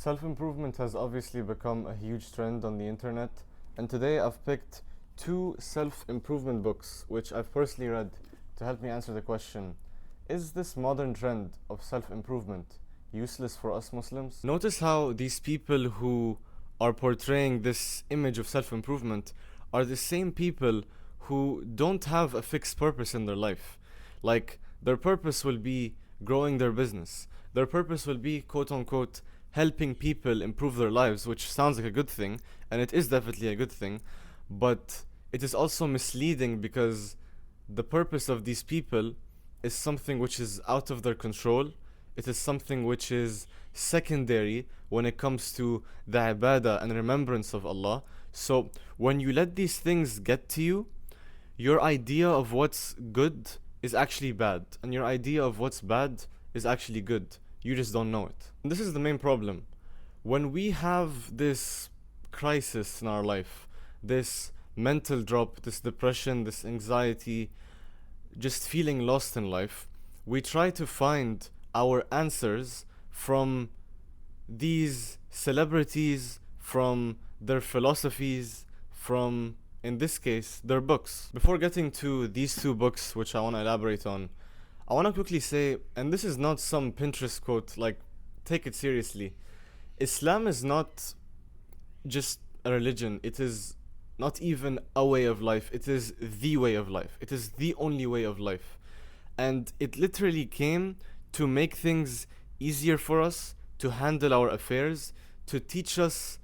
Self-improvement has obviously become a huge trend on the internet, and today I've picked two self-improvement books which I've personally read to help me answer the question, is this modern trend of self-improvement useless for us Muslims? Notice how these people who are portraying this image of self-improvement are the same people who don't have a fixed purpose in their life. Like, their purpose will be growing their business. Their purpose will be, quote unquote, helping people improve their lives, which sounds like a good thing, and it is definitely a good thing, but it is also misleading because the purpose of these people is something which is out of their control. It is something which is secondary when it comes to the ibadah and remembrance of Allah. So when you let these things get to you, your idea of what's good is actually bad, and your idea of what's bad is actually good. You just don't know it. And this is the main problem. When we have this crisis in our life, this mental drop, this depression, this anxiety, just feeling lost in life, we try to find our answers from these celebrities, from their philosophies, from, in this case, their books. Before getting to these two books, which I want to elaborate on, I want to quickly say, and this is not some Pinterest quote, like, take it seriously. Islam is not just a religion, it is not even a way of life, it is the way of life. It is the only way of life. And it literally came to make things easier for us, to handle our affairs, to teach us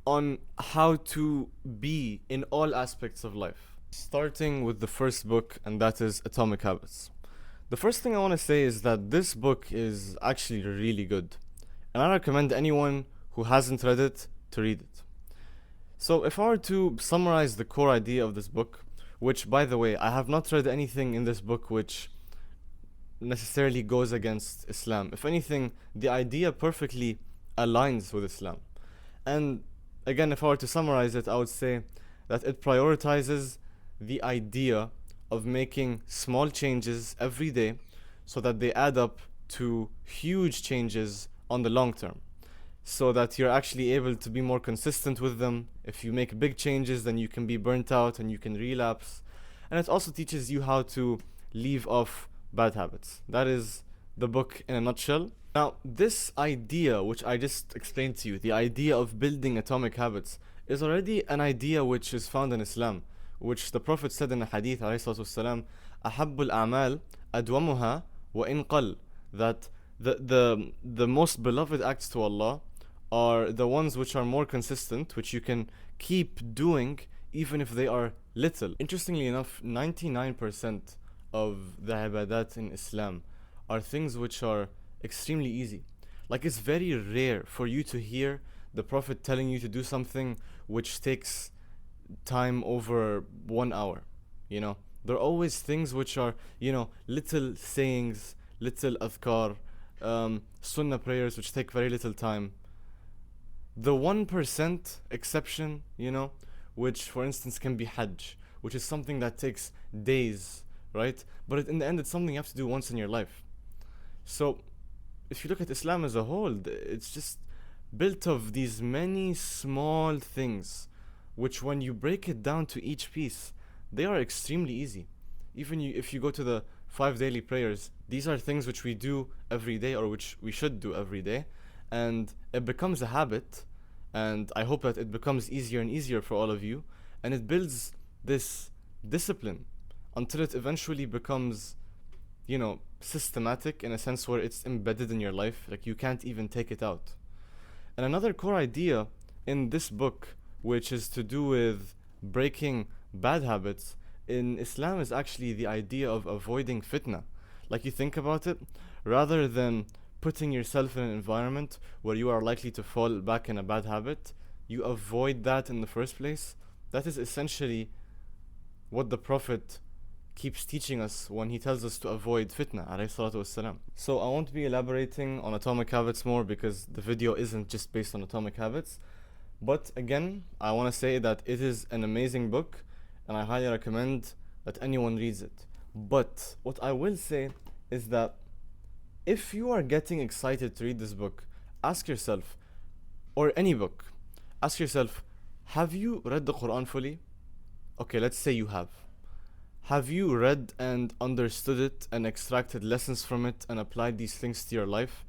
on how to be in all aspects of life. Starting with the first book, and that is Atomic Habits. The first thing I want to say is that this book is actually really good, and I recommend anyone who hasn't read it to read it. So, if I were to summarize the core idea of this book, which, by the way, I have not read anything in this book which necessarily goes against Islam. If anything, the idea perfectly aligns with Islam. And again, if I were to summarize it, I would say that it prioritizes the idea of making small changes every day so that they add up to huge changes on the long term, so that you're actually able to be more consistent with them. If you make big changes, then you can be burnt out and you can relapse. And it also teaches you how to leave off bad habits. That is the book in a nutshell. Now, this idea, which I just explained to you, the idea of building atomic habits, is already an idea which is found in Islam, which the Prophet said in a hadith, alayhi أحب الأعمال أدومها وإن قل, that the most beloved acts to Allah are the ones which are more consistent, which you can keep doing even if they are little. Interestingly enough, 99% of the ibadat in Islam are things which are extremely easy. Like, it's very rare for you to hear the Prophet telling you to do something which takes time over 1 hour. There are always things which are, little sayings, little adhkar, sunnah prayers which take very little time. The 1% exception, which for instance can be Hajj, which is something that takes days, right? But in the end, it's something you have to do once in your life. So if you look at Islam as a whole, it's just built of these many small things, which when you break it down to each piece, they are extremely easy. Even if you go to the 5 daily prayers, these are things which we do every day, or which we should do every day, and it becomes a habit. And I hope that it becomes easier and easier for all of you, and it builds this discipline until it eventually becomes, systematic, in a sense where it's embedded in your life, like you can't even take it out. And another core idea in this book, which is to do with breaking bad habits in Islam, is actually the idea of avoiding fitna. Like, you think about it, rather than putting yourself in an environment where you are likely to fall back in a bad habit, you avoid that in the first place. That is essentially what the Prophet keeps teaching us when he tells us to avoid fitna, alayhi salatu wassalam. So I won't be elaborating on atomic habits more because the video isn't just based on atomic habits. But again, I want to say that it is an amazing book, and I highly recommend that anyone reads it. But what I will say is that if you are getting excited to read this book, ask yourself, or any book, ask yourself, have you read the Quran fully? Okay, let's say you have. Have you read and understood it and extracted lessons from it and applied these things to your life?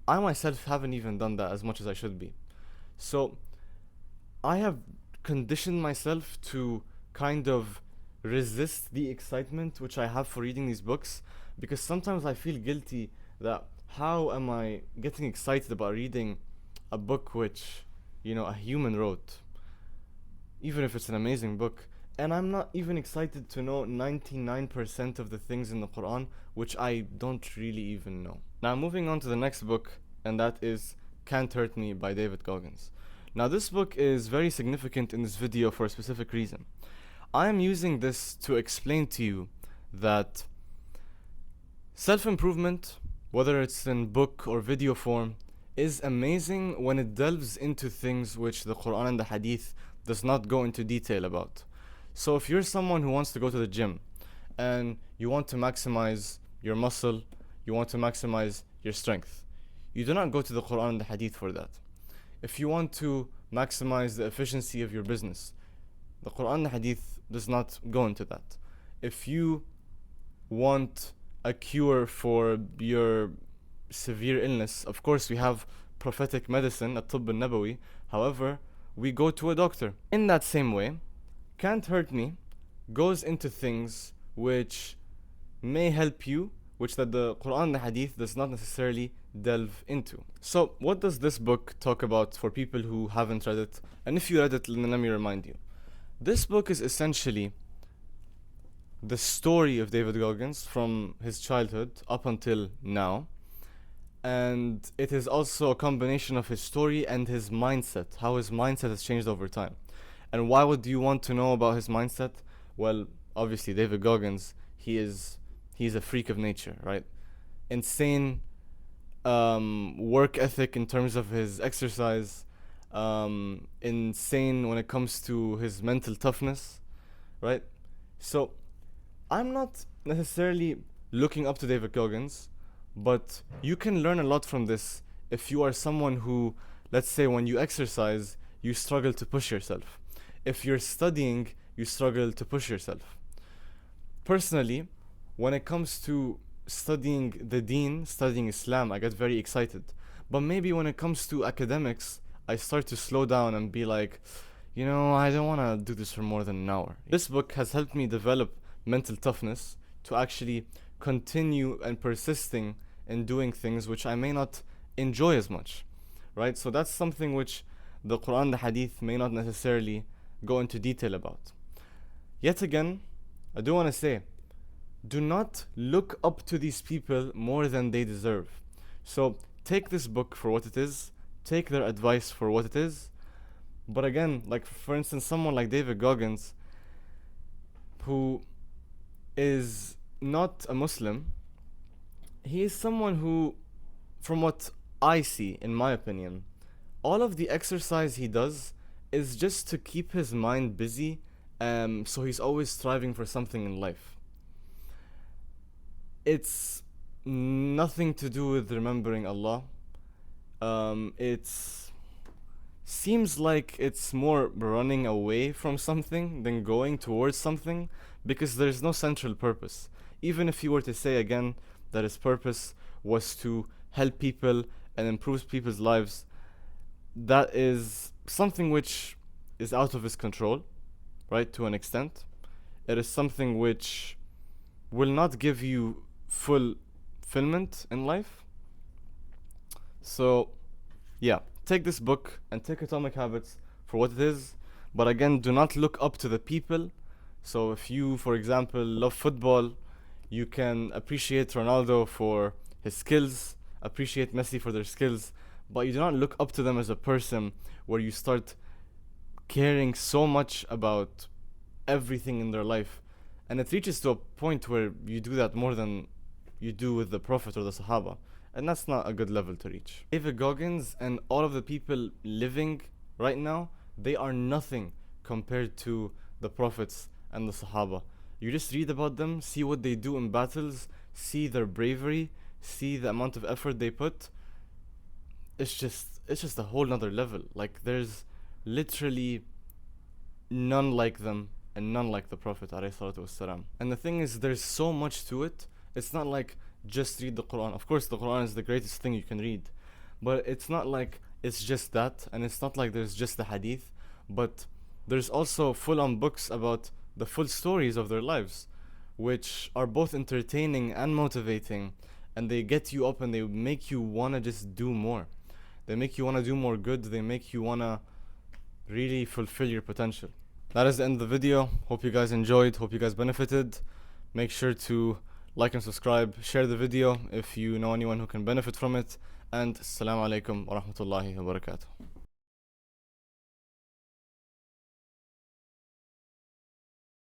I myself haven't even done that as much as I should be. So I have conditioned myself to kind of resist the excitement which I have for reading these books, because sometimes I feel guilty that how am I getting excited about reading a book which, a human wrote, even if it's an amazing book, and I'm not even excited to know 99% of the things in the Quran which I don't really even know. Now, moving on to the next book, and that is Can't Hurt Me by David Goggins. Now, this book is very significant in this video for a specific reason. I am using this to explain to you that self-improvement, whether it's in book or video form, is amazing when it delves into things which the Quran and the Hadith does not go into detail about. So if you're someone who wants to go to the gym and you want to maximize your muscle, you want to maximize your strength, you do not go to the Quran and the Hadith for that. If you want to maximize the efficiency of your business, the Quran and the Hadith does not go into that. If you want a cure for your severe illness, of course we have prophetic medicine, at-Tibb al-Nabawi. However, we go to a doctor. In that same way, Can't Hurt Me goes into things which may help you, which that the Quran and the Hadith does not necessarily delve into. So what does this book talk about for people who haven't read it? And if you read it, then let me remind you. This book is essentially the story of David Goggins from his childhood up until now. And it is also a combination of his story and his mindset, how his mindset has changed over time. And why would you want to know about his mindset? Well, obviously David Goggins, he's a freak of nature, right? Insane work ethic in terms of his exercise, insane when it comes to his mental toughness, right? So I'm not necessarily looking up to David Goggins, but you can learn a lot from this if you are someone who, let's say, when you exercise, you struggle to push yourself. If you're studying, you struggle to push yourself. Personally, when it comes to studying the Deen, studying Islam, I get very excited. But maybe when it comes to academics, I start to slow down and be like, I don't want to do this for more than an hour. This book has helped me develop mental toughness to actually continue and persisting in doing things which I may not enjoy as much, right? So that's something which the Quran, the Hadith may not necessarily go into detail about. Yet again, I do want to say, do not look up to these people more than they deserve. So take this book for what it is, take their advice for what it is. But again, like for instance, someone like David Goggins, who is not a Muslim, he is someone who, from what I see, in my opinion, all of the exercise he does is just to keep his mind busy, so he's always striving for something in life. It's nothing to do with remembering Allah. It's seems like it's more running away from something than going towards something, because there's no central purpose. Even if you were to say again that his purpose was to help people and improve people's lives, that is something which is out of his control, right, to an extent. It is something which will not give you fulfillment in life. So, yeah, take this book and take Atomic Habits for what it is. But again, do not look up to the people. So if you, for example, love football, you can appreciate Ronaldo for his skills, appreciate Messi for their skills, but you do not look up to them as a person where you start caring so much about everything in their life. And it reaches to a point where you do that more than you do with the Prophet or the Sahaba. And that's not a good level to reach. David Goggins and all of the people living right now, they are nothing compared to the Prophets and the Sahaba. You just read about them, see what they do in battles, see their bravery, see the amount of effort they put. it's just a whole nother level. Like there's literally none like them and none like the Prophet ﷺ. And the thing is, there's so much to it. It's not like just read the Quran. Of course, the Quran is the greatest thing you can read, but it's not like it's just that, and it's not like there's just the Hadith, but there's also full-on books about the full stories of their lives, which are both entertaining and motivating, and they get you up and they make you wanna just do more. They make you wanna do more good. They make you wanna really fulfill your potential. That is the end of the video. Hope you guys enjoyed. Hope you guys benefited. Make sure to like and subscribe. Share the video if you know anyone who can benefit from it. And assalamu alaikum wa rahmatullahi wa barakatuh.